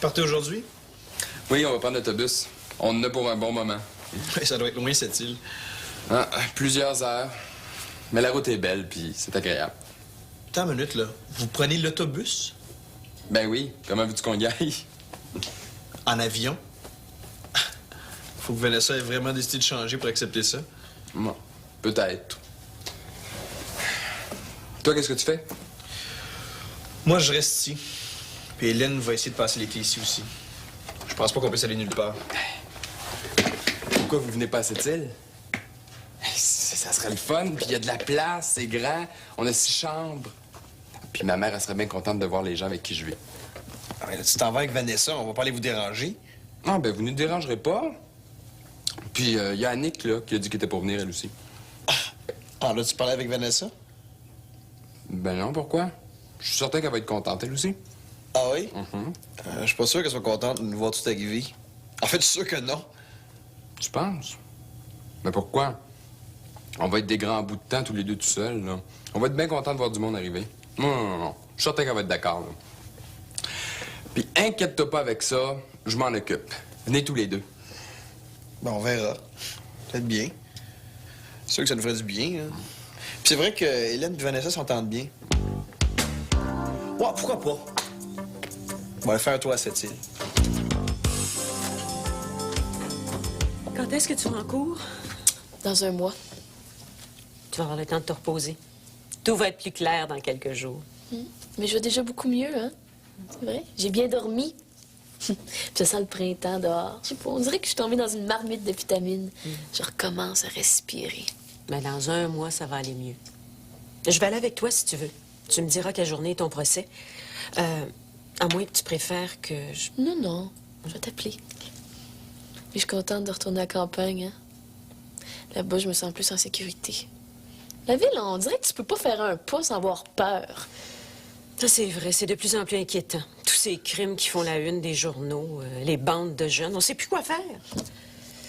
partez aujourd'hui? Oui, on va prendre l'autobus. On en a pour un bon moment. Oui, ça doit être loin, cette île. Ah, plusieurs heures. Mais la route est belle, puis c'est agréable. Attends une minute, là. Vous prenez l'autobus? Ben oui, comment veux-tu qu'on y aille? En avion? Faut que Vanessa ait vraiment décidé de changer pour accepter ça. Bon, peut-être. Toi, qu'est-ce que tu fais? Moi, je reste ici. Puis Hélène va essayer de passer l'été ici aussi. Je pense pas qu'on puisse aller nulle part. Pourquoi vous venez pas à cette île? Ça serait le fun, puis il y a de la place, c'est grand, on a 6 chambres. Puis ma mère, elle serait bien contente de voir les gens avec qui je vis. Ah, mais là, tu t'en vas avec Vanessa, on va pas aller vous déranger. Ah, ben vous ne nous dérangerez pas. Puis il y a Annick, là, qui a dit qu'elle était pour venir, elle aussi. Ah, là, tu parlais avec Vanessa? Ben non, pourquoi? Je suis certain qu'elle va être contente, elle aussi. Ah oui? Mhm. Je suis pas sûr qu'elle soit contente de nous voir tout arriver. En fait, je suis sûr que non. Tu penses? Mais pourquoi? On va être des grands bouts de temps tous les deux tout seuls, là. On va être bien contents de voir du monde arriver. Non. Je suis certain qu'elle va être d'accord, là. Puis inquiète-toi pas avec ça, je m'en occupe. Venez tous les deux. Ben, on verra. Peut-être bien. C'est sûr que ça nous ferait du bien, hein. Puis c'est vrai que Hélène et Vanessa s'entendent bien. Ouais, pourquoi pas? On va aller faire un tour à cette île. Quand est-ce que tu vas en cours? Dans un mois. Tu vas avoir le temps de te reposer. Tout va être plus clair dans quelques jours. Mais je vais déjà beaucoup mieux, hein? C'est vrai? J'ai bien dormi. Puis ça sent le printemps dehors. Je sais pas, on dirait que je suis tombée dans une marmite de vitamines. Je recommence à respirer. Mais dans un mois, ça va aller mieux. Je vais aller avec toi si tu veux. Tu me diras quelle journée est ton procès. À moins que tu préfères que je... Non, je vais t'appeler. Mais je suis contente de retourner à la campagne, hein? Là-bas, je me sens plus en sécurité. La ville, on dirait que tu peux pas faire un pas sans avoir peur. Ça, c'est vrai. C'est de plus en plus inquiétant. Tous ces crimes qui font la une des journaux, les bandes de jeunes, on sait plus quoi faire.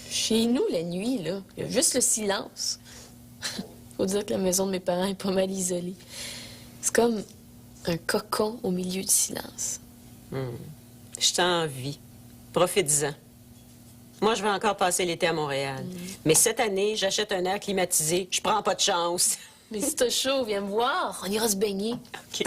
Chez nous, la nuit, là, il y a juste le silence. Faut dire que la maison de mes parents est pas mal isolée. C'est comme un cocon au milieu du silence. Je t'envie. Profite-en. Moi, je vais encore passer l'été à Montréal. Mais cette année, j'achète un air climatisé. Je prends pas de chance. Mais si t'as chaud, viens me voir. On ira se baigner. OK.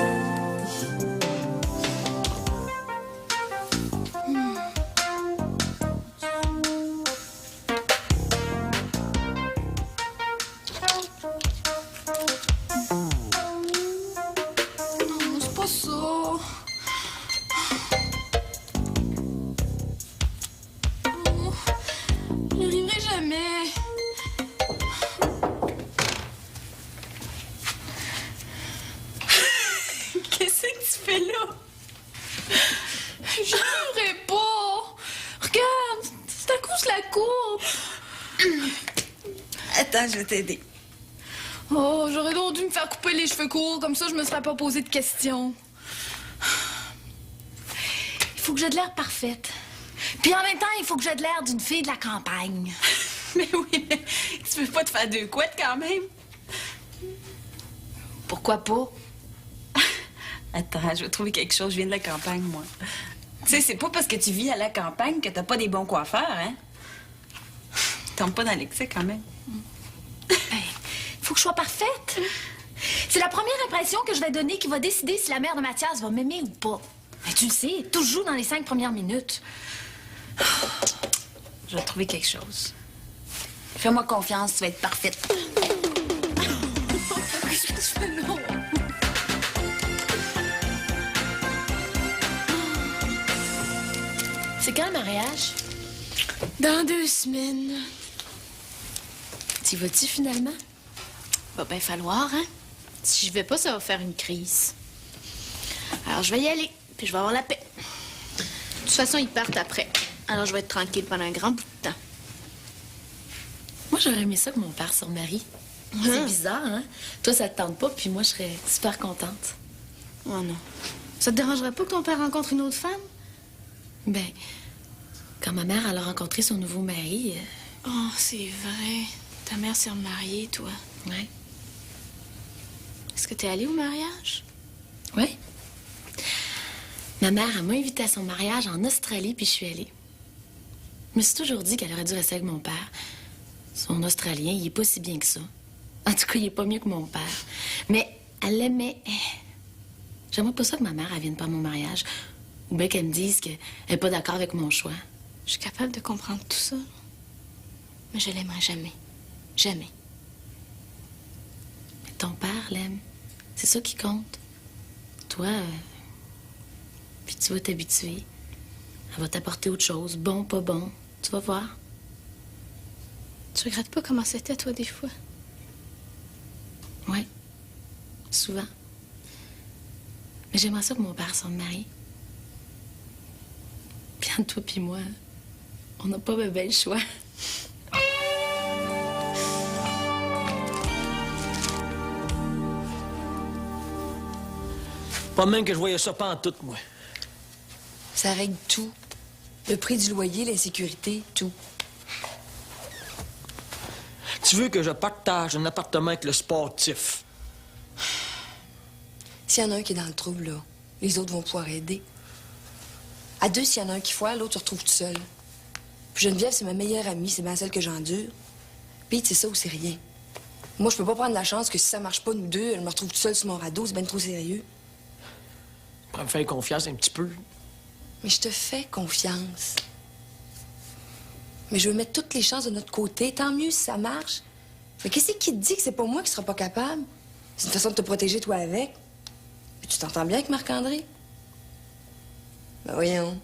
Non, c'est pas ça. Oh, j'y arriverai jamais. Qu'est-ce que tu fais là? J'y arriverai pas. Regarde, c'est à cause de la courbe. Attends, je vais t'aider. Oh, j'aurais donc dû me faire couper les cheveux courts, comme ça je me serais pas posé de questions. Il faut que j'ai de l'air parfaite. Puis en même temps, il faut que j'ai de l'air d'une fille de la campagne. Mais oui, mais tu peux pas te faire 2 couettes quand même? Pourquoi pas? Attends, je vais trouver quelque chose. Je viens de la campagne, moi. Tu sais, c'est pas parce que tu vis à la campagne que t'as pas des bons coiffeurs, hein? Tombe pas dans l'excès quand même. Il faut que je sois parfaite. C'est la première impression que je vais donner qui va décider si la mère de Mathias va m'aimer ou pas. Mais tu le sais, tout se joue dans les 5 premières minutes. Je vais trouver quelque chose. Fais-moi confiance, tu vas être parfaite. Qu'est-ce que tu fais là? C'est quand le mariage? Dans 2 semaines. T'y vas-tu finalement? Va bien falloir, hein? Si je vais pas, ça va faire une crise. Alors, je vais y aller, puis je vais avoir la paix. De toute façon, ils partent après. Alors, je vais être tranquille pendant un grand bout de temps. Moi, j'aurais aimé ça que mon père se remarie. C'est bizarre, hein? Toi, ça te tente pas, puis moi, je serais super contente. Oh non. Ça te dérangerait pas que ton père rencontre une autre femme? Ben, quand ma mère elle a rencontré son nouveau mari... Oh, c'est vrai. Ta mère s'est remariée, toi. Ouais. Est-ce que t'es allée au mariage? Ouais. Ma mère, elle m'a invitée à son mariage en Australie, puis je suis allée. Je me suis toujours dit qu'elle aurait dû rester avec mon père. Son Australien, il est pas si bien que ça. En tout cas, il est pas mieux que mon père. Mais elle l'aimait. J'aimerais pas ça que ma mère, elle vienne pas à mon mariage. Ou bien qu'elle me dise qu'elle est pas d'accord avec mon choix. Je suis capable de comprendre tout ça. Mais je l'aimerai jamais. Jamais. Mais ton père l'aime. C'est ça qui compte. Toi, puis tu vas t'habituer. Elle va t'apporter autre chose. Bon, pas bon. Tu vas voir. Tu regrettes pas comment c'était, toi, des fois? Oui. Souvent. Mais j'aimerais ça que mon père s'en marie. Puis entre toi puis moi, on n'a pas ben le choix. Pas même que je voyais ça pas en tout, moi. Ça règle tout. Le prix du loyer, l'insécurité, tout. Tu veux que je partage un appartement avec le sportif? S'il y en a un qui est dans le trouble, là, les autres vont pouvoir aider. À deux, s'il y en a un qui foire, l'autre se retrouve tout seul. Puis Geneviève, c'est ma meilleure amie, c'est bien celle que j'endure. Pete, c'est ça ou c'est rien. Moi, je peux pas prendre la chance que si ça marche pas, nous deux, elle me retrouve toute seule sur mon radeau, c'est bien trop sérieux. Pour me faire confiance un petit peu. Mais je te fais confiance. Mais je veux mettre toutes les chances de notre côté, tant mieux si ça marche. Mais qu'est-ce qui te dit que c'est pas moi qui sera pas capable? C'est une façon de te protéger, toi, avec. Puis tu t'entends bien avec Marc-André? Ben voyons.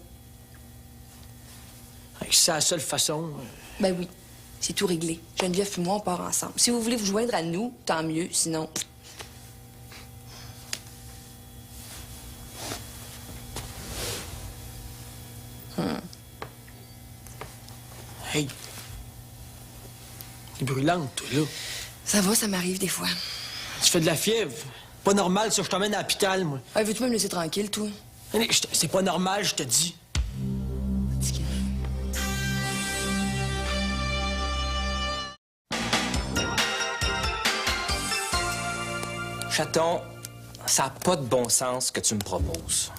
Hey, c'est la seule façon. Ben oui, c'est tout réglé. Geneviève et moi, on part ensemble. Si vous voulez vous joindre à nous, tant mieux. Sinon... Hey. T'es brûlante, toi, là. Ça va, ça m'arrive des fois. Tu fais de la fièvre. Pas normal, ça. Je t'emmène à l'hôpital, moi. Hey, veux-tu me laisser tranquille, toi? Hey, c'est pas normal, je te dis. Chaton, ça n'a pas de bon sens ce que tu me proposes.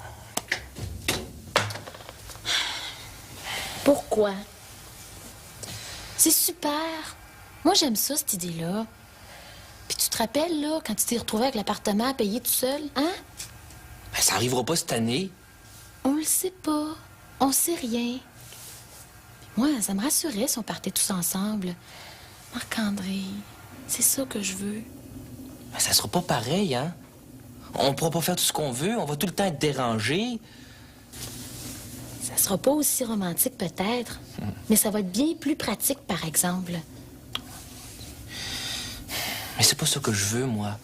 Pourquoi? C'est super. Moi, j'aime ça, cette idée-là. Puis tu te rappelles, là, quand tu t'es retrouvé avec l'appartement à payer tout seul, hein? Ben, ça arrivera pas cette année. On le sait pas. On sait rien. Puis moi, ça me rassurait si on partait tous ensemble. Marc-André, c'est ça que je veux. Ben, ça sera pas pareil, hein? On pourra pas faire tout ce qu'on veut, on va tout le temps être dérangé. Ça sera pas aussi romantique, peut-être. Mais ça va être bien plus pratique, par exemple. Mais c'est pas ça que je veux, moi.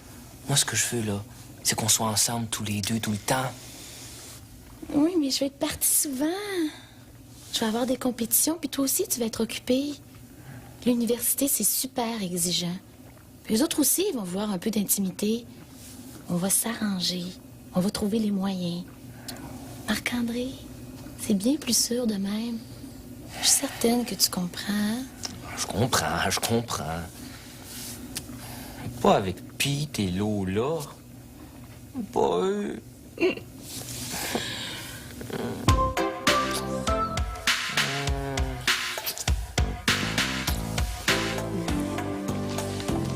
Moi, ce que je veux, là, c'est qu'on soit ensemble tous les deux, tout le temps. Oui, mais je vais être partie souvent. Je vais avoir des compétitions, puis toi aussi, tu vas être occupée. L'université, c'est super exigeant. Puis eux autres aussi, ils vont vouloir un peu d'intimité. On va s'arranger. On va trouver les moyens. Marc-André, c'est bien plus sûr de même. Je suis certaine que tu comprends. Je comprends. Pas avec Pete et Lola. Pas eux.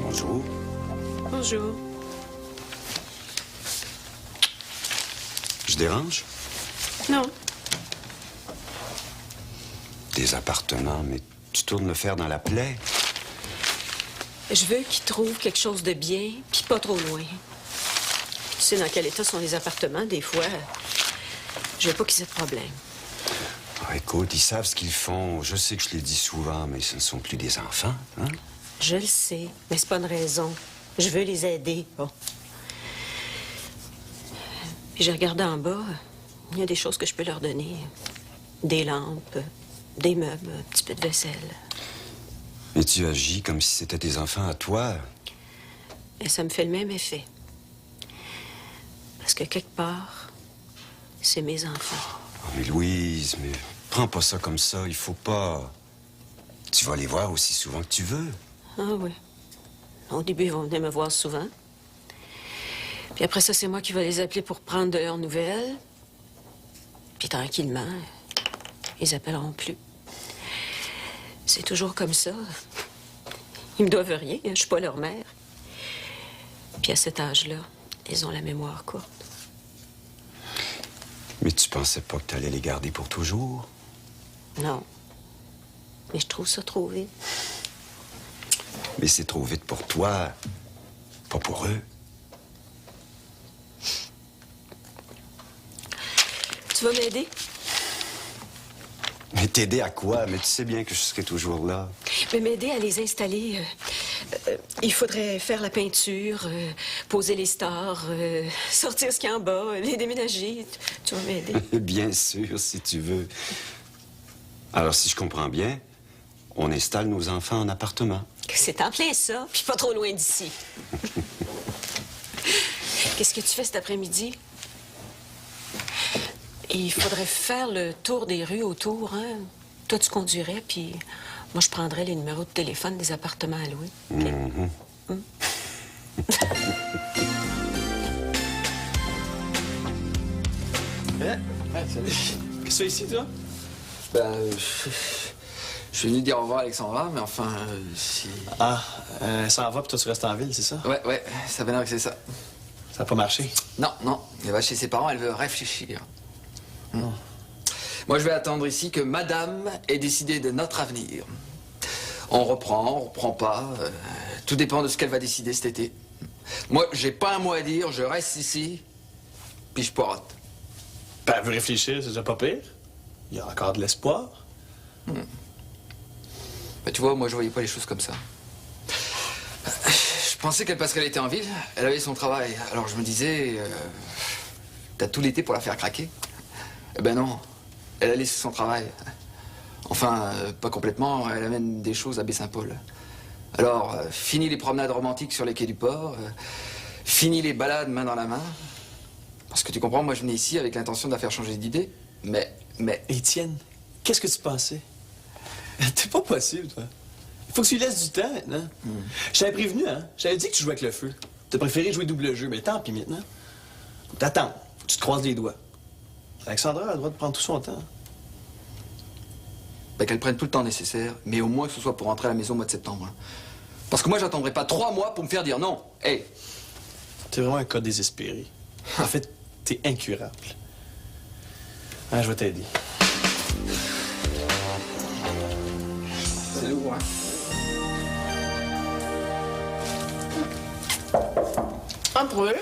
Bonjour. Bonjour. Je dérange? Non. Des appartements, mais tu tournes le fer dans la plaie. Je veux qu'ils trouvent quelque chose de bien, puis pas trop loin. Tu sais dans quel état sont les appartements, des fois. Je veux pas qu'ils aient de problème. Ah, écoute, ils savent ce qu'ils font. Je sais que je l'ai dit souvent, mais ce ne sont plus des enfants, hein? Je le sais, mais c'est pas une raison. Je veux les aider. Bon. Puis j'ai regardé en bas. Il y a des choses que je peux leur donner. Des lampes, des meubles, un petit peu de vaisselle. Et tu agis comme si c'était tes enfants à toi. Et ça me fait le même effet. Parce que quelque part, c'est mes enfants. Oh, mais Louise, mais prends pas ça comme ça. Il faut pas... Tu vas les voir aussi souvent que tu veux. Ah oui. Au début, ils vont venir me voir souvent. Puis après ça, c'est moi qui vais les appeler pour prendre de leurs nouvelles. Puis tranquillement, ils appelleront plus. C'est toujours comme ça. Ils me doivent rien, je suis pas leur mère. Puis à cet âge-là, ils ont la mémoire courte. Mais tu pensais pas que t'allais les garder pour toujours? Non. Mais je trouve ça trop vite. Mais c'est trop vite pour toi, pas pour eux. Tu vas m'aider? Mais t'aider à quoi? Mais tu sais bien que je serai toujours là. Mais m'aider à les installer. Il faudrait faire la peinture, poser les stars, sortir ce qu'il y a en bas, les déménager. Tu vas m'aider? Bien sûr, si tu veux. Alors, si je comprends bien, on installe nos enfants en appartement. C'est en plein ça, puis pas trop loin d'ici. Qu'est-ce que tu fais cet après-midi? Il faudrait faire le tour des rues autour, hein? Toi, tu conduirais, puis moi, je prendrais les numéros de téléphone des appartements à louer. OK? Salut. Qu'est-ce que tu fais ici, toi? Ben, je suis venu dire au revoir à Alexandra, mais enfin, si... Ah, ça en va, puis toi, tu restes en ville, c'est ça? Ouais, ça va que c'est ça. Ça n'a pas marché? Non, elle va chez ses parents, elle veut réfléchir. Moi, je vais attendre ici que madame ait décidé de notre avenir. On reprend pas, tout dépend de ce qu'elle va décider cet été. Moi, j'ai pas un mot à dire, je reste ici, puis je poirote. Ben, elle veut réfléchir, c'est déjà pas pire. Il y a encore de l'espoir. Ben, tu vois, moi, je voyais pas les choses comme ça. Je pensais qu'elle passerait l'été en ville, elle avait son travail. Alors je me disais, t'as tout l'été pour la faire craquer. Eh ben non, elle a laissé son travail. Enfin, pas complètement, elle amène des choses à Baie-Saint-Paul. Alors, fini les promenades romantiques sur les quais du port, fini les balades main dans la main. Parce que tu comprends, moi je venais ici avec l'intention de la faire changer d'idée, mais... Étienne, qu'est-ce que tu pensais? T'es pas possible, toi. Il faut que tu lui laisses du temps, maintenant. Je t'avais prévenu, hein? J'avais dit que tu jouais avec le feu. T'as préféré jouer double jeu, mais tant pis maintenant. T'attends, faut que tu te croises les doigts. Alexandra a le droit de prendre tout son temps. Ben, qu'elle prenne tout le temps nécessaire, mais au moins que ce soit pour rentrer à la maison au mois de septembre. Hein. Parce que moi, j'attendrai pas 3 mois pour me faire dire non. Hey! T'es vraiment un cas désespéré. En fait, t'es incurable. Ah, je vais t'aider. C'est lourd, hein? Un peu.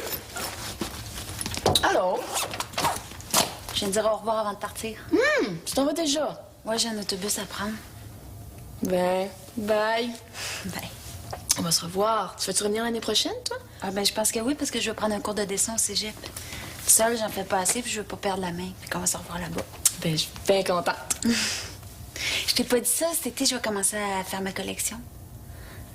Allô? Je viens de dire au revoir avant de partir. Tu t'en vas déjà? Ouais, j'ai un autobus à prendre. Ben, bye. Bye. On va se revoir. Tu vas-tu revenir l'année prochaine, toi? Ah ben, je pense que oui, parce que je vais prendre un cours de dessin au cégep. Seule, j'en fais pas assez, puis je veux pas perdre la main. Puis qu'on va se revoir là-bas. Ben, je suis bien contente. Je t'ai pas dit ça, cet été, je vais commencer à faire ma collection.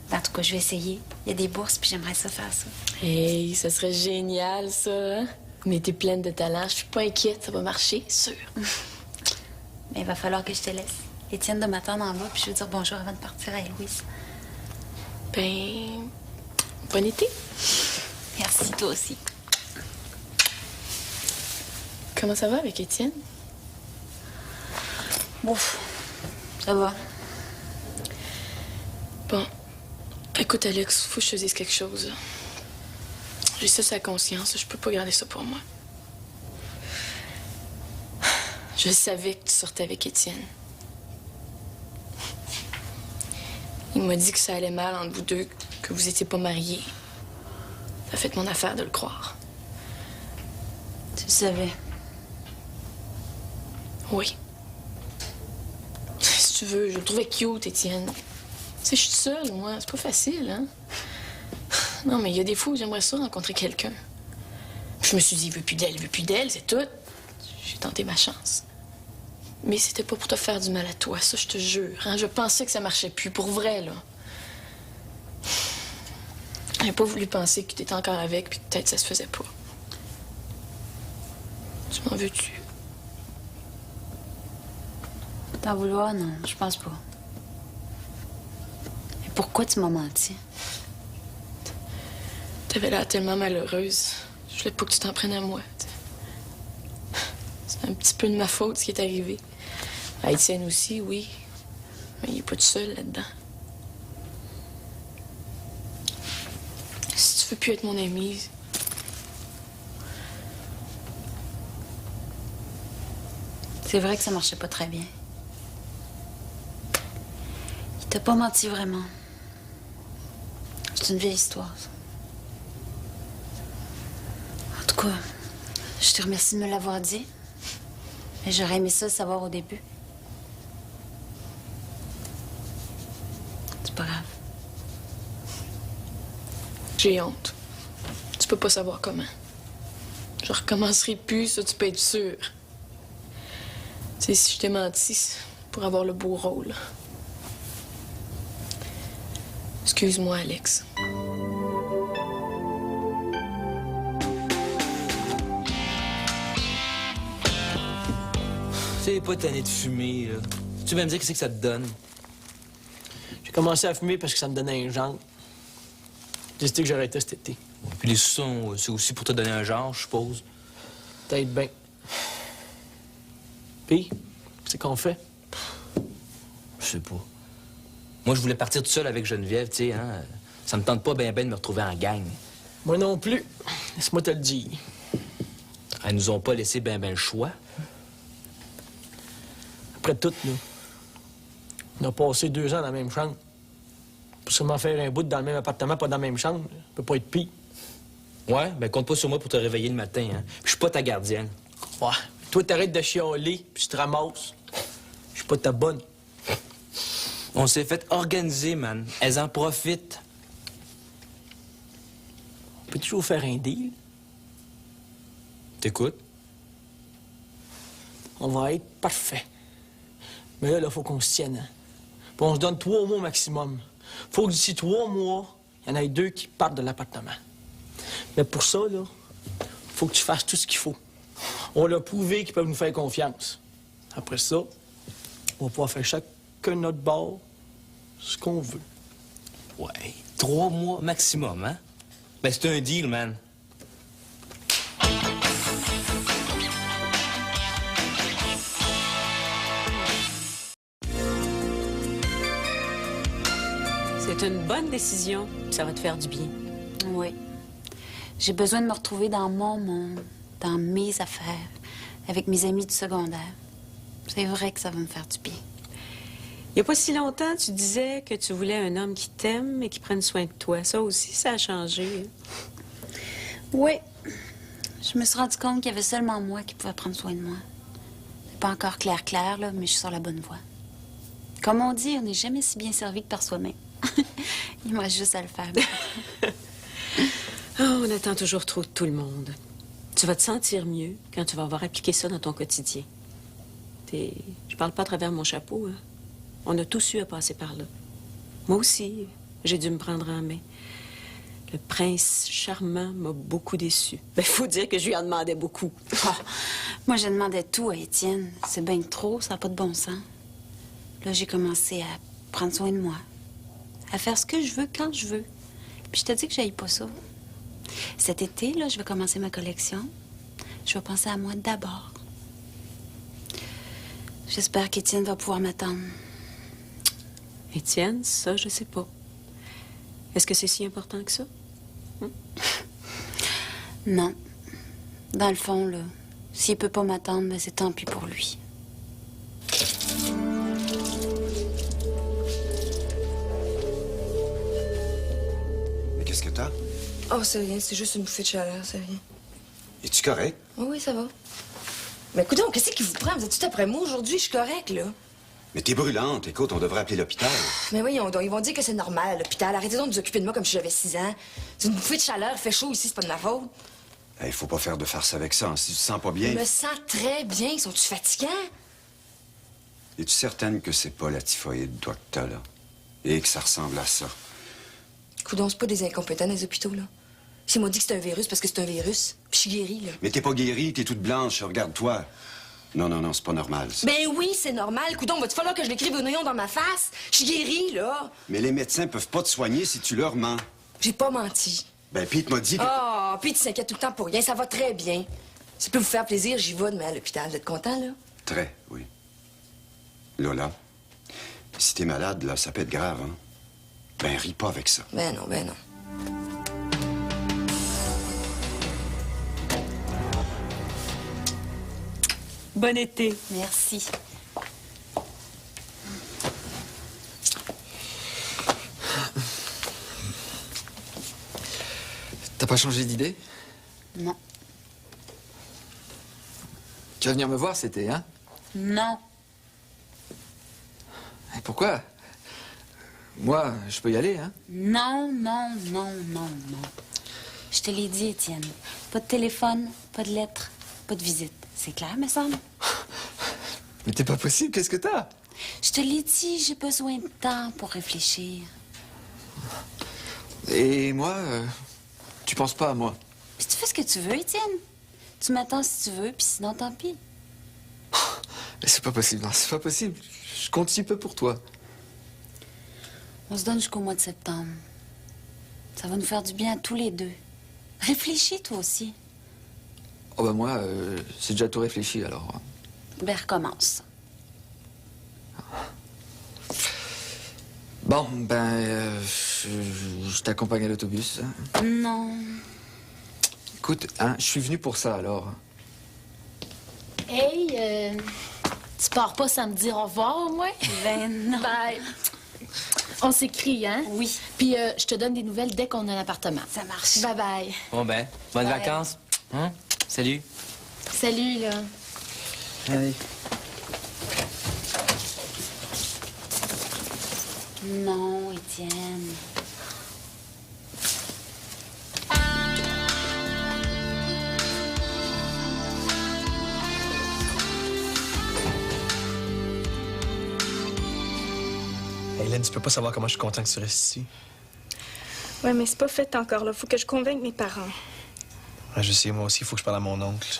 Ben, en tout cas, je vais essayer. Il y a des bourses, puis j'aimerais ça faire ça. Hey, ça serait génial, ça, hein? Mais t'es pleine de talent. Je suis pas inquiète, ça va marcher, sûr. Mais il va falloir que je te laisse. Étienne de m'attendre en bas, puis je veux dire bonjour avant de partir à Héloïse. Ben, bon été. Merci, toi aussi. Comment ça va avec Étienne? Ouf, ça va. Bon, écoute, Alex, faut que je te dise quelque chose. J'ai ça sur la conscience, je peux pas garder ça pour moi. Je savais que tu sortais avec Étienne. Il m'a dit que ça allait mal entre vous deux, que vous étiez pas mariés. Ça fait mon affaire de le croire. Tu le savais? Oui. Si tu veux, je le trouvais cute, Étienne. Tu sais, je suis seule, moi. C'est pas facile, hein? Non, mais il y a des fois où j'aimerais ça rencontrer quelqu'un. Je me suis dit, il veut plus d'elle, c'est tout. J'ai tenté ma chance. Mais c'était pas pour te faire du mal à toi, ça, je te jure. Hein? Je pensais que ça marchait plus, pour vrai, là. J'ai pas voulu penser que t'étais encore avec, puis que peut-être ça se faisait pas. Tu m'en veux-tu? T'en vouloir, non, je pense pas. Mais pourquoi tu m'as menti? T'avais l'air tellement malheureuse. Je voulais pas que tu t'en prennes à moi. C'est un petit peu de ma faute, ce qui est arrivé. À Étienne aussi, oui. Mais il n'est pas tout seul là-dedans. Si tu veux plus être mon ami... C'est vrai que ça marchait pas très bien. Il t'a pas menti vraiment. C'est une vieille histoire, ça. En tout cas, je te remercie de me l'avoir dit. Mais j'aurais aimé ça le savoir au début. C'est pas grave. J'ai honte. Tu peux pas savoir comment. Je recommencerai plus, ça, tu peux être sûr. Tu sais, si je t'ai menti, c'est pour avoir le beau rôle. Excuse-moi, Alex. C'est pas tanné de fumer, là. Tu vas me dire qu'est-ce que ça te donne? J'ai commencé à fumer parce que ça me donnait un genre. J'ai décidé que j'arrêtais cet été. Puis les sons, c'est aussi pour te donner un genre, je suppose. Peut-être bien. Puis, c'est qu'on fait? Je sais pas. Moi, je voulais partir tout seul avec Geneviève, tu sais, hein. Ça me tente pas bien de me retrouver en gang. Moi non plus. Laisse-moi te le dire. Elles nous ont pas laissé ben le choix. Après tout, nous, on a passé 2 ans dans la même chambre. Pour seulement faire un bout dans le même appartement, pas dans la même chambre, ça peut pas être pire. Ouais, ben compte pas sur moi pour te réveiller le matin, hein. Puis je suis pas ta gardienne. Ouais. Toi, t'arrêtes de chialer, puis tu te ramasses. Je suis pas ta bonne. On s'est fait organiser, man. Elles en profitent. On peut toujours faire un deal. T'écoutes? On va être parfait. Mais là, faut qu'on se tienne. Hein. Puis on se donne 3 mois maximum. Faut que d'ici 3 mois, il y en ait 2 qui partent de l'appartement. Mais pour ça, là, faut que tu fasses tout ce qu'il faut. On l'a prouvé qu'ils peuvent nous faire confiance. Après ça, on va pouvoir faire chacun notre bord ce qu'on veut. Ouais, 3 mois maximum, hein? Ben, c'est un deal, man. C'est une bonne décision. Ça va te faire du bien. Oui. J'ai besoin de me retrouver dans mon monde, dans mes affaires, avec mes amis du secondaire. C'est vrai que ça va me faire du bien. Il n'y a pas si longtemps, tu disais que tu voulais un homme qui t'aime et qui prenne soin de toi. Ça aussi, ça a changé. Oui. Je me suis rendu compte qu'il y avait seulement moi qui pouvais prendre soin de moi. C'est pas encore clair, là, mais je suis sur la bonne voie. Comme on dit, on n'est jamais si bien servi que par soi-même. Il me reste juste à le faire. Oh, on attend toujours trop de tout le monde. Tu vas te sentir mieux quand tu vas avoir appliqué ça dans ton quotidien. Je parle pas à travers mon chapeau, hein. On a tous eu à passer par là. Moi aussi, j'ai dû me prendre en main. Le prince charmant m'a beaucoup déçue. Il faut dire que je lui en demandais beaucoup. Oh, moi, je demandais tout à Étienne. C'est bien trop, ça n'a pas de bon sens. Là, j'ai commencé à prendre soin de moi, à faire ce que je veux quand je veux. Puis je te dis que j'aille pas ça. Cet été, là, je vais commencer ma collection. Je vais penser à moi d'abord. J'espère qu'Étienne va pouvoir m'attendre. Étienne, ça, je sais pas. Est-ce que c'est si important que ça? Non. Dans le fond, là, s'il peut pas m'attendre, ben c'est tant pis pour lui. Mais qu'est-ce que t'as? Oh, c'est rien, c'est juste une bouffée de chaleur, c'est rien. Es-tu correct? Oh, oui, ça va. Mais écoutez, qu'est-ce qui vous prend? Vous êtes tout après moi aujourd'hui, je suis correcte, là. Mais t'es brûlante. Écoute, on devrait appeler l'hôpital. Mais oui, ils vont dire que c'est normal à l'hôpital. Arrêtez donc de vous occuper de moi comme si j'avais 6 ans. C'est une bouffée de chaleur, il fait chaud ici, c'est pas de ma faute. Il faut pas faire de farce avec ça. Si tu te sens pas bien... Je me sens très bien. Sont-tu fatigants? Es-tu certaine que c'est pas la typhoïde, toi, que t'as, là? Et que ça ressemble à ça? Coudon, c'est pas des incompétents dans les hôpitaux, là. S'ils m'ont dit que c'est un virus parce que c'est un virus, puis je suis guérie, là. Mais t'es pas guérie, t'es toute blanche. Regarde-toi. Non, c'est pas normal, ça. Ben oui, c'est normal. Coudon, va-tu falloir que je l'écrive au néon dans ma face? Je suis guérie, là. Mais les médecins peuvent pas te soigner si tu leur mens. J'ai pas menti. Ben, Pete m'a dit que... Ah, puis tu s'inquiètes tout le temps pour rien. Ça va très bien. Ça peut vous faire plaisir, j'y vais demain à l'hôpital. Vous êtes content, là? Très, oui. Lola, si t'es malade, là, ça peut être grave, hein? Ben, ris pas avec ça. Ben non, ben non. Bon été. Merci. T'as pas changé d'idée? Non. Tu vas venir me voir cet été, hein? Non. Et pourquoi? Moi, je peux y aller, hein? Non, non, non, non, non. Je te l'ai dit, Étienne. Pas de téléphone, pas de lettres, pas de visite. C'est clair, me semble? Mais t'es pas possible, qu'est-ce que t'as? Je te l'ai dit, j'ai besoin de temps pour réfléchir. Et moi, tu penses pas à moi? Puis tu fais ce que tu veux, Étienne. Tu m'attends si tu veux, puis sinon, tant pis. Mais c'est pas possible, non, c'est pas possible. Je compte si peu pour toi. On se donne jusqu'au mois de septembre. Ça va nous faire du bien à tous les deux. Réfléchis, toi aussi. Oh bah moi, j'ai déjà tout réfléchi, alors. Ben, recommence. Bon, ben, je t'accompagne à l'autobus. Non. Écoute, hein, je suis venu pour ça, alors. Hey, tu pars pas sans me dire au revoir, au moins? Ben non. Bye. On s'écrit, hein? Oui. Puis je te donne des nouvelles dès qu'on a un appartement. Ça marche. Bye-bye. Bon ben, bonnes Bye. vacances. Hein? Salut. Salut, là. Allez. Non, Étienne. Hélène, tu peux pas savoir comment je suis content que tu restes ici. Ouais, mais c'est pas fait encore, là. Faut que je convainque mes parents. Ouais, je sais, moi aussi, il faut que je parle à mon oncle.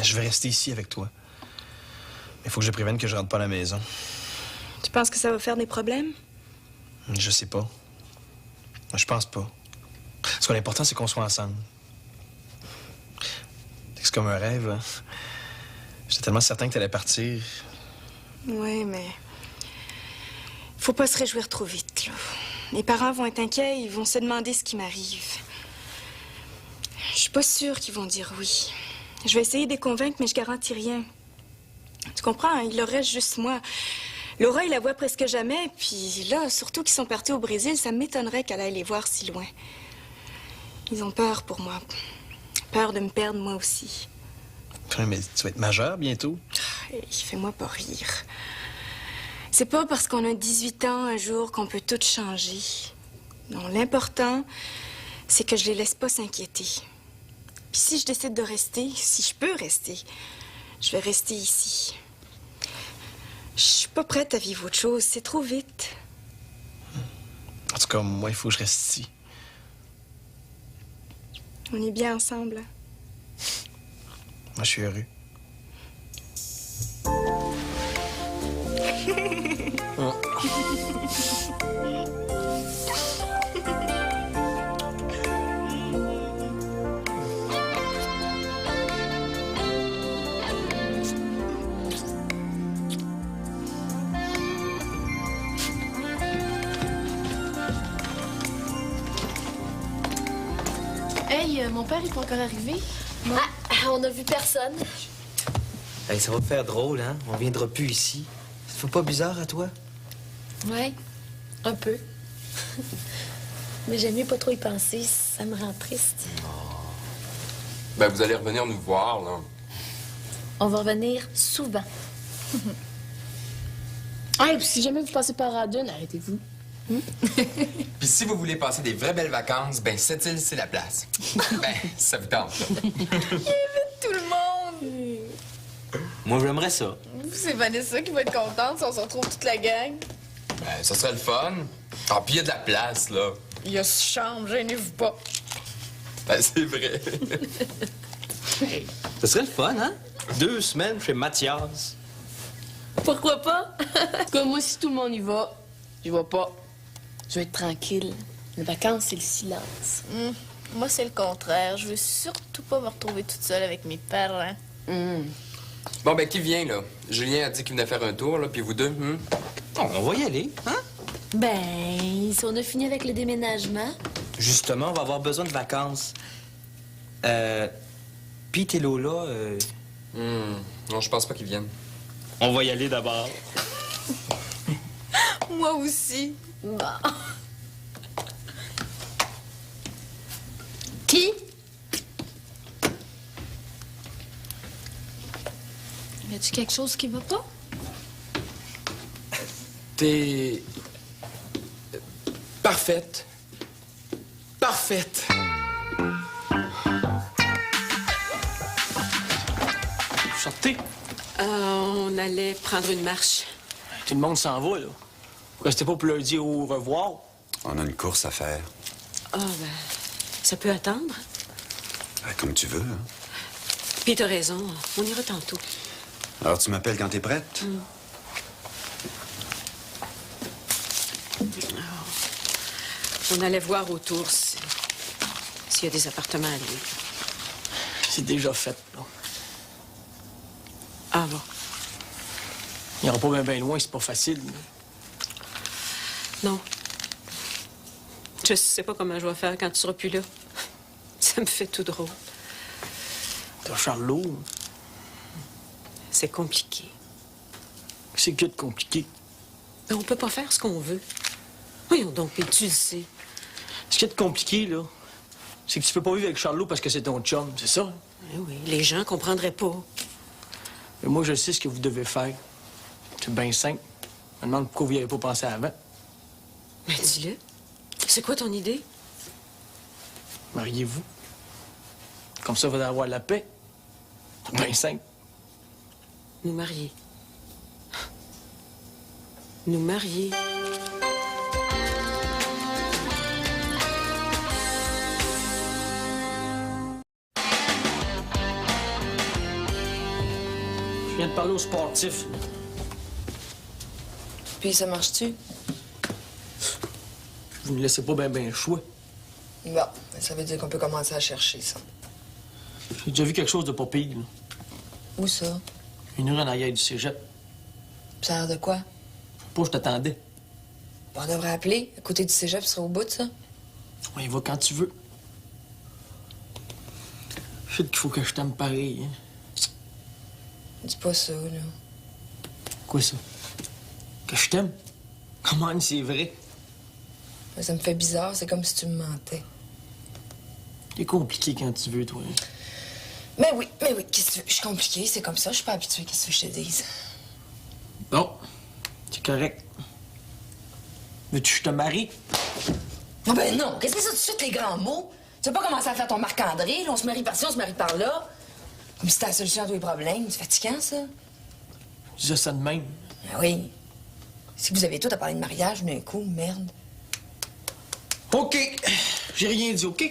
Je vais rester ici avec toi. Mais il faut que je prévienne que je rentre pas à la maison. Tu penses que ça va faire des problèmes? Je sais pas. Je pense pas. Ce qui est important, c'est qu'on soit ensemble. C'est comme un rêve, hein? J'étais tellement certain que t'allais partir. Ouais, mais... Faut pas se réjouir trop vite, là. Les parents vont être inquiets, ils vont se demander ce qui m'arrive. Je suis pas sûre qu'ils vont dire oui. Je vais essayer de les convaincre, mais je garantis rien. Tu comprends, hein? Il leur reste juste moi. Laura, il la voit presque jamais, puis là, surtout qu'ils sont partis au Brésil, ça m'étonnerait qu'elle aille les voir si loin. Ils ont peur pour moi. Peur de me perdre, moi aussi. Ouais, mais tu vas être majeur bientôt. Hey, fais-moi pas rire. C'est pas parce qu'on a 18 ans un jour qu'on peut tout changer. Non, l'important, c'est que je les laisse pas s'inquiéter. Puis si je décide de rester, si je peux rester, je vais rester ici. Je suis pas prête à vivre autre chose, c'est trop vite. En tout cas, moi, il faut que je reste ici. On est bien ensemble. Moi, je suis heureux. Hey, mon père, il est pas encore arrivé? Ah, on a vu personne. Hey, ça va te faire drôle, hein? On viendra plus ici. Ça te fait pas bizarre à toi? Ouais, un peu. Mais j'aime mieux pas trop y penser, ça me rend triste. Ben, vous allez revenir nous voir, là. On va revenir souvent. Ah, et puis si jamais vous passez par Radun, arrêtez-vous. Puis si vous voulez passer des vraies belles vacances, ben, cette île, c'est la place. Ben, ça vous tente, là. Tout le monde! Moi, j'aimerais ça. C'est Vanessa qui va être contente si on se retrouve toute la gang. Ben, ça serait le fun. Ah, puis il y a de la place, là. Il y a 6 chambres, gênez-vous pas. Ben, c'est vrai. Ça serait le fun, hein? 2 semaines chez Mathias. Pourquoi pas? Comme moi, si tout le monde y va, je vais pas. Je vais être tranquille. Les vacances, c'est le silence. Moi, c'est le contraire. Je veux surtout pas me retrouver toute seule avec mes parents. Bon, ben, qui vient, là? Julien a dit qu'il venait faire un tour, là, puis vous deux, On va y aller, hein? Ben, si on a fini avec le déménagement. Justement, on va avoir besoin de vacances. Pete et Lola, Non, je pense pas qu'ils viennent. on va y aller d'abord. Moi aussi. Bon. Qui? Y a-tu quelque chose qui va pas? T'es... parfaite. Parfaite. Sortez. On allait prendre une marche. Tout le monde s'en va, là. Vous restez pas pour leur dire au revoir. On a une course à faire. Ah, ben, ça peut attendre. Comme tu veux. Hein. Puis t'as raison, on ira tantôt. Alors, tu m'appelles quand t'es prête? On allait voir autour s'il y a des appartements à louer. C'est déjà fait, là. Ah bon? Il ira pas bien loin, c'est pas facile. Non. Je sais pas comment je vais faire quand tu seras plus là. Ça me fait tout drôle. T'as Charlot. C'est compliqué. C'est que de compliqué. Mais on peut pas faire ce qu'on veut. Voyons donc, puis tu le sais. Ce qui est de compliqué, là, c'est que tu peux pas vivre avec Charlot parce que c'est ton chum, c'est ça? Eh oui, les gens comprendraient pas. Mais moi, je sais ce que vous devez faire. C'est bien simple. Je me demande pourquoi vous n'y avez pas pensé avant. Mais dis-le. C'est quoi ton idée? Mariez-vous. Comme ça, vous allez avoir la paix. C'est bien simple. Nous marier. Nous marier. Je viens de parler aux sportifs. Puis ça marche-tu? Vous ne laissez pas bien le choix. Bon, ça veut dire qu'on peut commencer à chercher ça. J'ai déjà vu quelque chose de pas pire, là. Où ça? Une heure en arrière du cégep. Ça a l'air de quoi? Pas, je t'attendais. Bon, on devrait appeler. À côté du cégep, ce serait au bout de ça. On y va quand tu veux. Je sais qu'il faut que je t'aime pareil, hein. Dis pas ça, là. Quoi, ça? Que je t'aime? Comment c'est vrai? Mais ça me fait bizarre, c'est comme si tu me mentais. C'est compliqué quand tu veux, toi. Mais oui, qu'est-ce que tu veux? Je suis compliquée, c'est comme ça, je suis pas habituée, qu'est-ce que je te dise? Bon, c'est correct. Veux-tu que je te marie? Oh ben non, qu'est-ce que c'est ça tout de suite, les grands mots? Tu veux pas commencer à faire ton Marc-André, là, on se marie par-ci, on se marie par-là? Comme si c'était la solution à tous les problèmes, c'est fatigant, ça? Je disais ça de même. Ben oui. Si vous avez tout à parler de mariage d'un coup, merde. OK. J'ai rien dit, OK?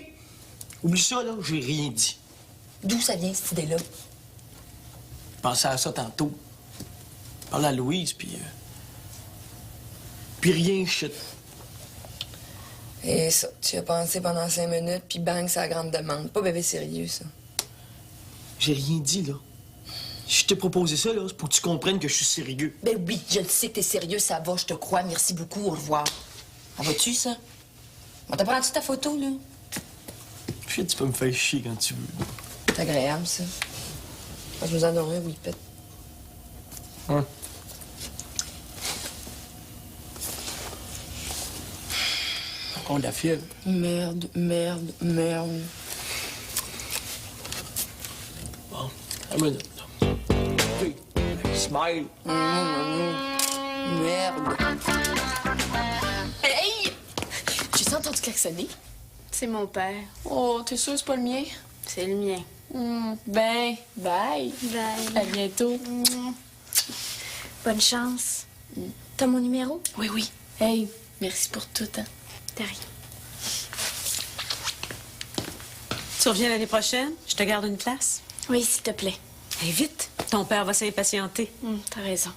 Oublie ça, là, j'ai rien dit. D'où ça vient, cette idée-là? Je pensais à ça tantôt. Je parlais à Louise, puis... Puis rien, shit. Et ça, tu y as pensé pendant 5 minutes, puis bang, c'est la grande demande. Pas bébé sérieux, ça. J'ai rien dit, là. Si je t'ai proposé ça, là, c'est pour que tu comprennes que je suis sérieux. Ben oui, je le sais que t'es sérieux, ça va, je te crois. Merci beaucoup, au revoir. En vas-tu, ça? On t'a pris ta photo, là? Shit, tu peux me faire chier quand tu veux. C'est agréable, ça. Moi, je vous en donne un, oui, pète. Hein? Encore de la fièvre. Merde. Bon, un minute. OK. Smile. Merde. Hey! J'ai entendu klaxonner. C'est mon père. Oh, t'es sûr c'est pas le mien? C'est le mien. Ben, bye. Bye. À bientôt. Bonne chance. T'as mon numéro? Oui. Hey, merci pour tout, hein. T'as rien. Tu reviens l'année prochaine? Je te garde une place? Oui, s'il te plaît. Et vite, ton père va s'impatienter. T'as raison.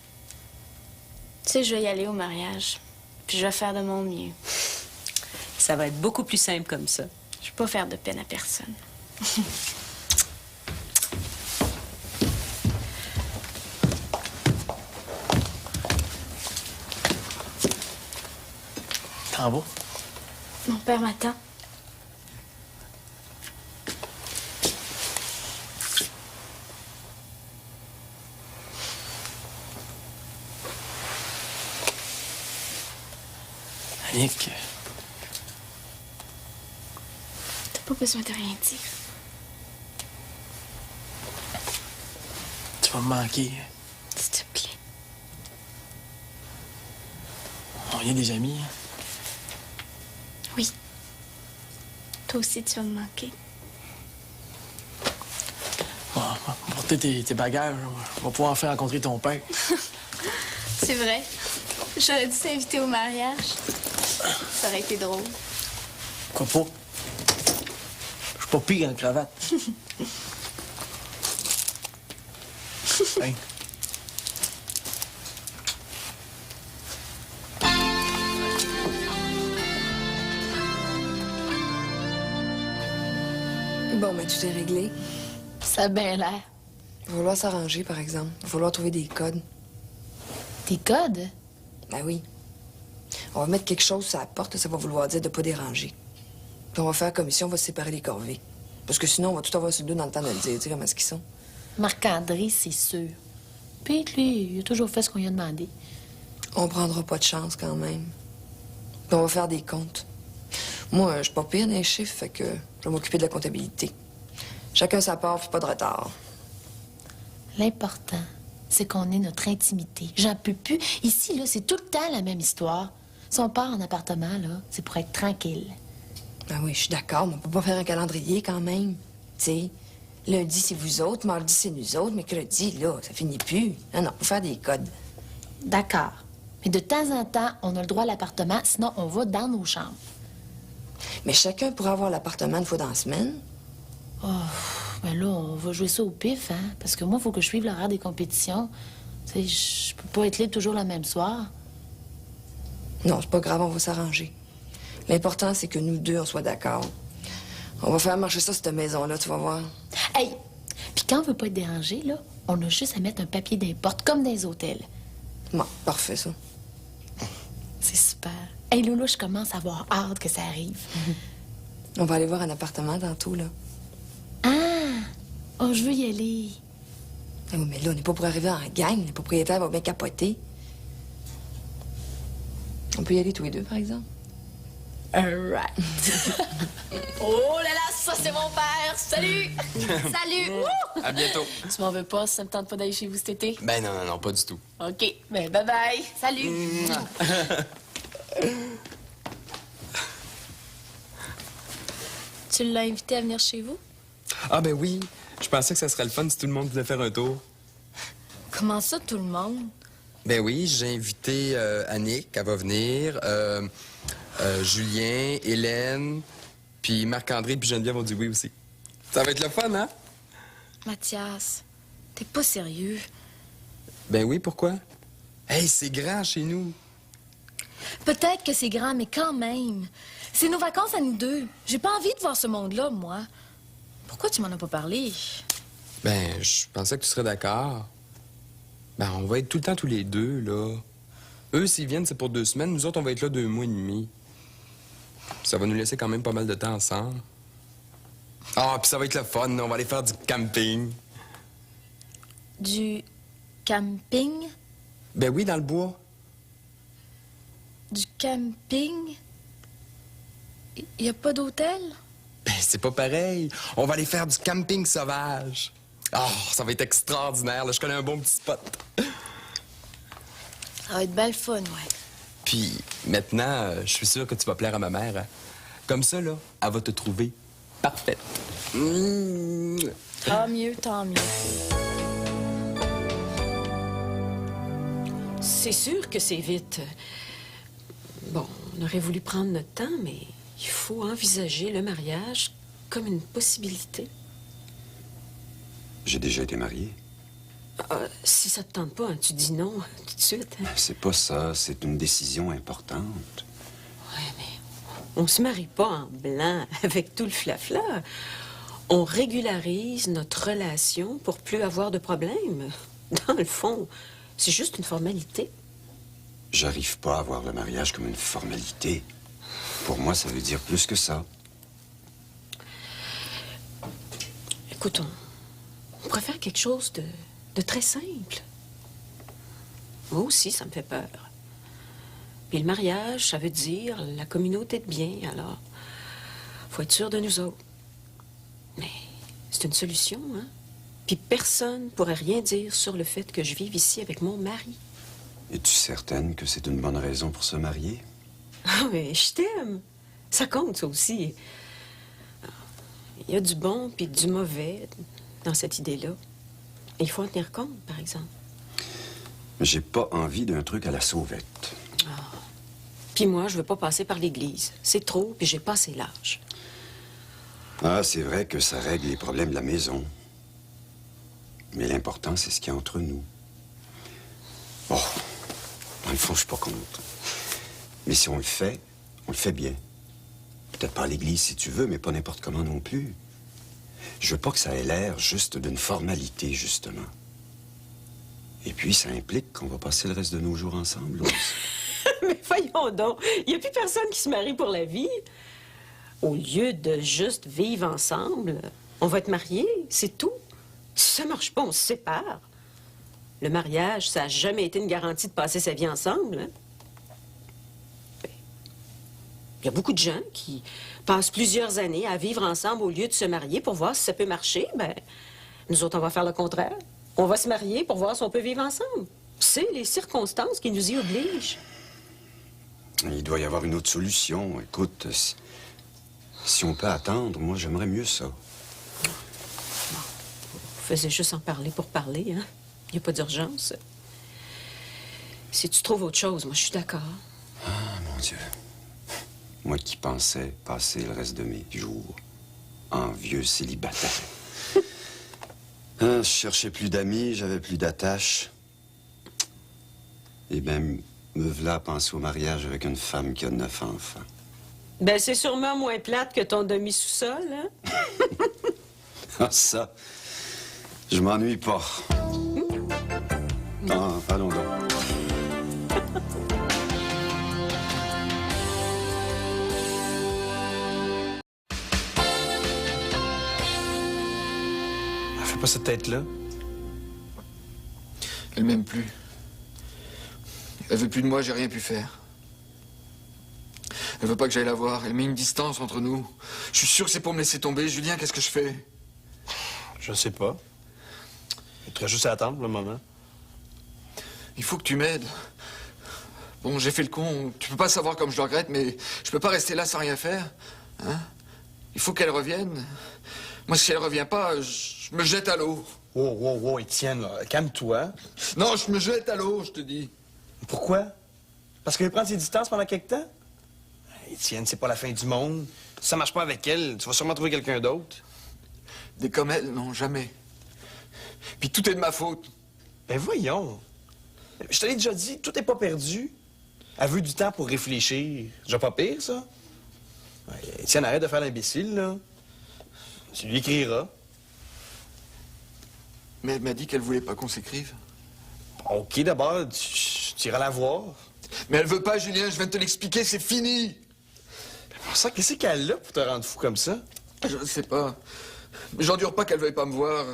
Tu sais, je vais y aller au mariage. Puis je vais faire de mon mieux. Ça va être beaucoup plus simple comme ça. Je peux pas faire de peine à personne. T'en vas? Mon père m'attend. Annick, T'as pas besoin de rien dire. tu vas me manquer. S'il te plaît. On est des amis. Hein? Oui. Toi aussi, tu vas me manquer. Bon, on va porter tes bagages. On va pouvoir enfin rencontrer ton père. C'est vrai. J'aurais dû t'inviter au mariage. Ça aurait été drôle. Pourquoi pas? Je suis pas pire en cravate. Hein? Bon, mais tout est réglé. Ça a bien l'air. Il va falloir s'arranger, par exemple. Il va falloir trouver des codes. Des codes? Ben oui. On va mettre quelque chose sur la porte, ça va vouloir dire de pas déranger. Puis on va faire comme si on va se séparer les corvées. Parce que sinon, on va tout avoir sur le dos dans le temps de le dire. Tu sais comment est-ce qu'ils sont? Marc-André, c'est sûr. Puis lui, il a toujours fait ce qu'on lui a demandé. On prendra pas de chance quand même. Puis on va faire des comptes. Moi, je suis pas pire dans les chiffres, fait que je vais m'occuper de la comptabilité. Chacun sa part, puis pas de retard. L'important, c'est qu'on ait notre intimité. J'en peux plus. Ici, là, c'est tout le temps la même histoire. Si on part en appartement, là, c'est pour être tranquille. Ben oui, je suis d'accord, mais on peut pas faire un calendrier quand même. Tu sais, lundi, c'est vous autres, mardi, c'est nous autres, mercredi, là, ça finit plus. Non, non, faut faire des codes. D'accord. Mais de temps en temps, on a le droit à l'appartement, sinon on va dans nos chambres. Mais chacun pourra avoir l'appartement une fois dans la semaine. Oh, ben là, on va jouer ça au pif, hein? Parce que moi, il faut que je suive l'horaire des compétitions. Tu sais, je peux pas être libre toujours le même soir. Non, c'est pas grave, on va s'arranger. L'important, c'est que nous deux, on soit d'accord. On va faire marcher ça, cette maison-là, tu vas voir. Hey! Puis quand on veut pas être dérangé, là, on a juste à mettre un papier d'importe, comme dans les hôtels. Bon, parfait, ça. C'est super. Hey, Loulou, je commence à avoir hâte que ça arrive. On va aller voir un appartement tantôt, là. Ah! Oh, je veux y aller. Ah oui, mais là, on n'est pas pour arriver en gang. Le propriétaire va bien capoter. On peut y aller tous les deux, par exemple. All right. Oh là là, ça, c'est mon père. Salut! Salut! Wouh! À bientôt. Tu m'en veux pas si ça me tente pas d'aller chez vous cet été? Ben non, non, non, pas du tout. OK. Ben, bye-bye. Salut! Tu l'as invité à venir chez vous? Ah ben oui, je pensais que ça serait le fun si tout le monde voulait faire un tour. Comment ça, tout le monde? Ben oui, j'ai invité Annick, elle va venir, Julien, Hélène, puis Marc-André puis Geneviève ont dit oui aussi. Ça va être le fun, hein? Mathias, t'es pas sérieux? Ben oui, pourquoi? Hey, c'est grand chez nous. Peut-être que c'est grand, mais quand même. C'est nos vacances à nous deux. J'ai pas envie de voir ce monde-là, moi. Pourquoi tu m'en as pas parlé? Ben, je pensais que tu serais d'accord. Ben, on va être tout le temps tous les deux, là. Eux, s'ils viennent, c'est pour 2 semaines. Nous autres, on va être là 2 mois et demi. Ça va nous laisser quand même pas mal de temps ensemble. Ah, puis ça va être le fun. On va aller faire du camping. Du camping? Ben oui, dans le bois. Du camping? Y a pas d'hôtel? Ben, c'est pas pareil. On va aller faire du camping sauvage. Ah, ça va être extraordinaire. Là. Je connais un bon petit spot. Ça va être belle fun, ouais. Puis maintenant, je suis sûr que tu vas plaire à ma mère. Hein. Comme ça, là, elle va te trouver parfaite. Mmh. Tant mieux, tant mieux. C'est sûr que c'est vite. Bon, on aurait voulu prendre notre temps, mais il faut envisager le mariage comme une possibilité. J'ai déjà été marié. Si ça te tente pas, hein, tu dis non tout de suite. Hein. C'est pas ça, c'est une décision importante. Ouais, mais On se marie pas en blanc avec tout le flafla. On régularise notre relation pour plus avoir de problèmes. Dans le fond, c'est juste une formalité. J'arrive pas à voir le mariage comme une formalité. Pour moi, ça veut dire plus que ça. Écoute, on pourrait faire quelque chose de très simple. Moi aussi, ça me fait peur. Puis le mariage, ça veut dire la communauté de biens, alors faut être sûr de nous autres. Mais c'est une solution, hein? Puis personne pourrait rien dire sur le fait que je vive ici avec mon mari. Es-tu certaine que c'est une bonne raison pour se marier? Ah, mais je t'aime. Ça compte, ça aussi. Il y a du bon puis du mauvais dans cette idée-là. Et il faut en tenir compte, par exemple. Mais j'ai pas envie d'un truc à la sauvette. Puis moi, je veux pas passer par l'église. C'est trop, puis j'ai pas assez l'âge. Ah, c'est vrai que ça règle les problèmes de la maison. Mais l'important, c'est ce qu'il y a entre nous. Bon, dans le fond, je suis pas contre. Mais si on le fait bien. Peut-être pas à l'église si tu veux, mais pas n'importe comment non plus. Je veux pas que ça ait l'air juste d'une formalité, justement. Et puis, ça implique qu'on va passer le reste de nos jours ensemble aussi. Mais voyons donc, il n'y a plus personne qui se marie pour la vie. Au lieu de juste vivre ensemble, on va être mariés, c'est tout. Si ça marche pas, on se sépare. Le mariage, ça n'a jamais été une garantie de passer sa vie ensemble. Hein? Il y a beaucoup de gens qui passent plusieurs années à vivre ensemble au lieu de se marier pour voir si ça peut marcher. Ben, nous autres, on va faire le contraire. On va se marier pour voir si on peut vivre ensemble. C'est les circonstances qui nous y obligent. Il doit y avoir une autre solution. Écoute, si on peut attendre, moi, j'aimerais mieux ça. Vous faisiez juste en parler pour parler, hein? Il n'y a pas d'urgence. Si tu trouves autre chose, moi, je suis d'accord. Ah, mon Dieu. Moi qui pensais passer le reste de mes jours en vieux célibataire. Je cherchais plus d'amis, j'avais plus d'attaches. Et même, me v'là à penser au mariage avec une femme qui a 9 enfants. Ben, c'est sûrement moins plate que ton demi-sous-sol, hein? Ah, ça, je m'ennuie pas. Ah, allons donc. Fais pas cette tête-là. Elle m'aime plus. Elle veut plus de moi, j'ai rien pu faire. Elle veut pas que j'aille la voir. Elle met une distance entre nous. Je suis sûr que c'est pour me laisser tomber. Julien, qu'est-ce que je fais? Je sais pas. Il te reste juste à attendre, le moment. Il faut que tu m'aides. Bon, j'ai fait le con. Tu peux pas savoir comme je le regrette, mais je peux pas rester là sans rien faire. Hein? Il faut qu'elle revienne. Moi, si elle revient pas, je me jette à l'eau. Wow, Étienne, là, calme-toi. Non, je me jette à l'eau, je te dis. Pourquoi? Parce qu'elle prend ses distances pendant quelque temps? Étienne, c'est pas la fin du monde. Si ça marche pas avec elle, tu vas sûrement trouver quelqu'un d'autre. Des comme elle, non, jamais. Puis tout est de ma faute. Ben voyons. Je te l'ai déjà dit, tout est pas perdu. Elle veut du temps pour réfléchir. C'est déjà pas pire, ça? Étienne, arrête de faire l'imbécile, là. Tu lui écriras. Mais elle m'a dit qu'elle voulait pas qu'on s'écrive. OK, d'abord, tu iras la voir. Mais elle veut pas, Julien, je viens de te l'expliquer, c'est fini. Pour ça, qu'est-ce qu'elle a pour te rendre fou comme ça? Je sais pas. Mais j'endure pas qu'elle veuille pas me voir.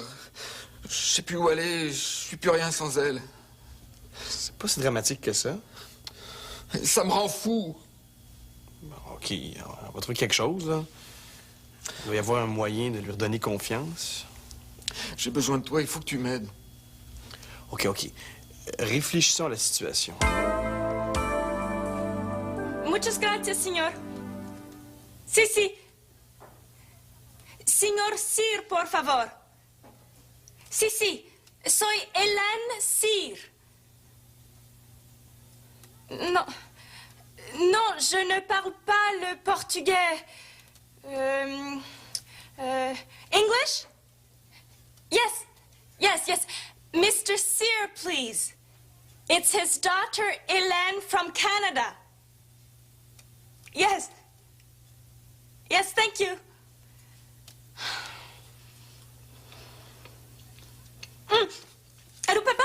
Je sais plus où aller, je suis plus rien sans elle. C'est pas si dramatique que ça. Ça me rend fou. Bon, OK, on va trouver quelque chose, là. Il doit y avoir un moyen de lui redonner confiance. J'ai besoin de toi, il faut que tu m'aides. OK. Réfléchissons à la situation. Muchas gracias, señor. Sí. Señor Sir, por favor. Sí. Soy Hélène Sir. Non, je ne parle pas le portugais. English? Yes. Mr. Sear, please. It's his daughter, Hélène, from Canada. Yes. Yes, thank you. Allô, papa?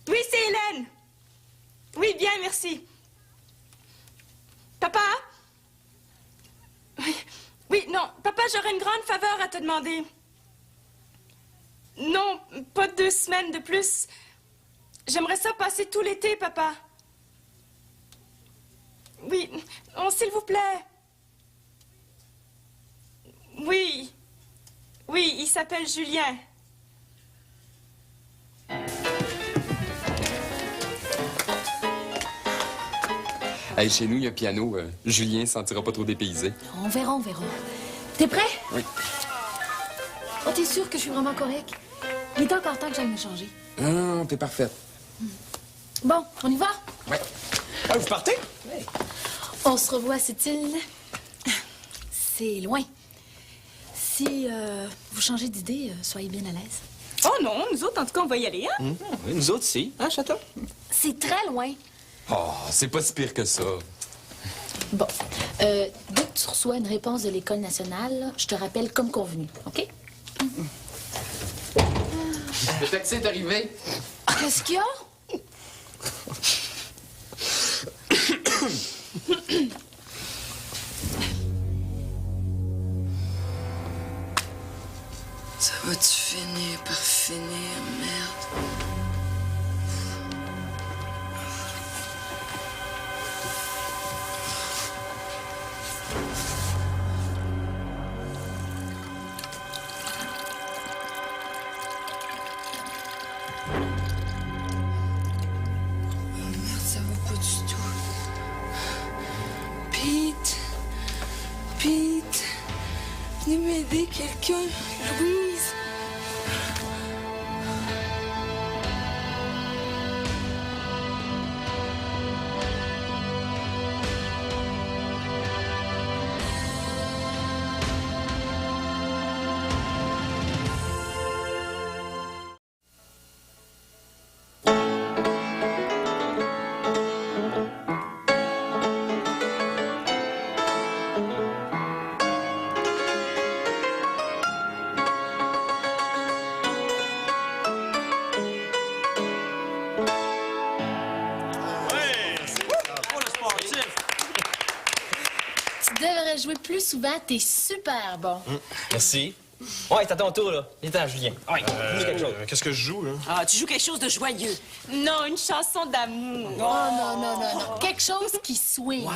Oui, c'est Hélène. Oui, bien, merci. Papa? Oui, oui, non. Papa, j'aurais une grande faveur à te demander. Non, pas 2 semaines de plus. J'aimerais ça passer tout l'été, papa. Oui, oh, s'il vous plaît. Oui. Oui, il s'appelle Julien. Hey, chez nous, il y a un piano. Julien ne se sentira pas trop dépaysé. On verra, on verra. T'es prêt? Oui. Oh, t'es sûr que je suis vraiment correct? Il est encore temps que j'aille me changer. Non, t'es parfaite. Bon, on y va? Ouais. Ah, vous partez? Oui. On se revoit à cette île. C'est loin. Si vous changez d'idée, soyez bien à l'aise. Oh non, nous autres, en tout cas, on va y aller, hein? Oui, nous autres, si. Hein, Château? C'est très loin. Oh, c'est pas si pire que ça. Bon, dès que tu reçois une réponse de l'École nationale, je te rappelle comme convenu, OK? Le taxi est arrivé. Qu'est-ce qu'il y a? Ça va-tu finir par finir, merde? Ça va pas du tout. Pete, venez m'aider, quelqu'un. Louise. Tu devrais jouer plus souvent, t'es super bon. Merci. Ouais, c'est à ton tour, là. Viens-t'en, Julien. Ouais, joue quelque chose. Qu'est-ce que je joue, là? Ah, tu joues quelque chose de joyeux. Non, une chanson d'amour. Oh, non. Quelque chose qui swing.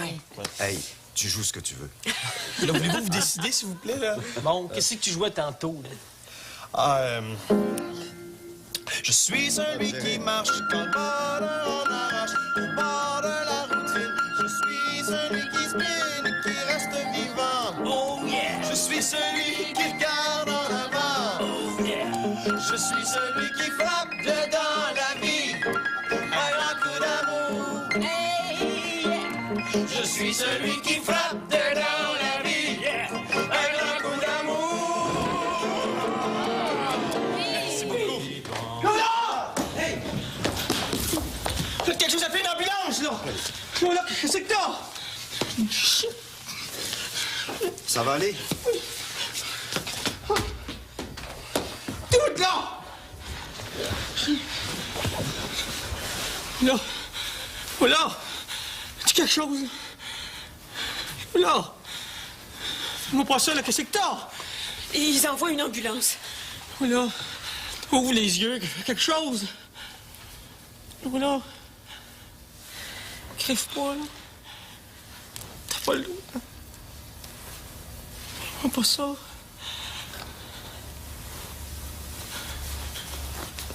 Hey, tu joues ce que tu veux. Là, voulez-vous vous décider, s'il vous plaît, là? Bon, qu'est-ce que tu jouais tantôt, là? Ah, je suis celui qui marche quand le bonheur en arrache au bord de la routine. Je suis celui qui spin et qui reste vivant. Oh yeah! Je suis celui qui regarde en avant. Oh yeah! Je suis celui qui frappe dedans la vie. Un grand coup d'amour. Hey! Yeah. Je suis celui qui frappe dedans la vie. Yeah. Un grand coup d'amour. Merci beaucoup. Lola! Hey! Faites quelque chose, appelez une ambulance, là! Lola, qu'est-ce que t'as? Ça va aller? Tout là! Là! Là! Dis quelque chose! Là! Fais-moi pas ça, là, qu'est-ce que t'as? Ils envoient une ambulance. Là! Ouvre les yeux, quelque chose! Là! Crève pas, là! T'as pas le droit! Fais-moi pas ça!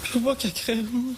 Je veux pas qu'elle crève, moi.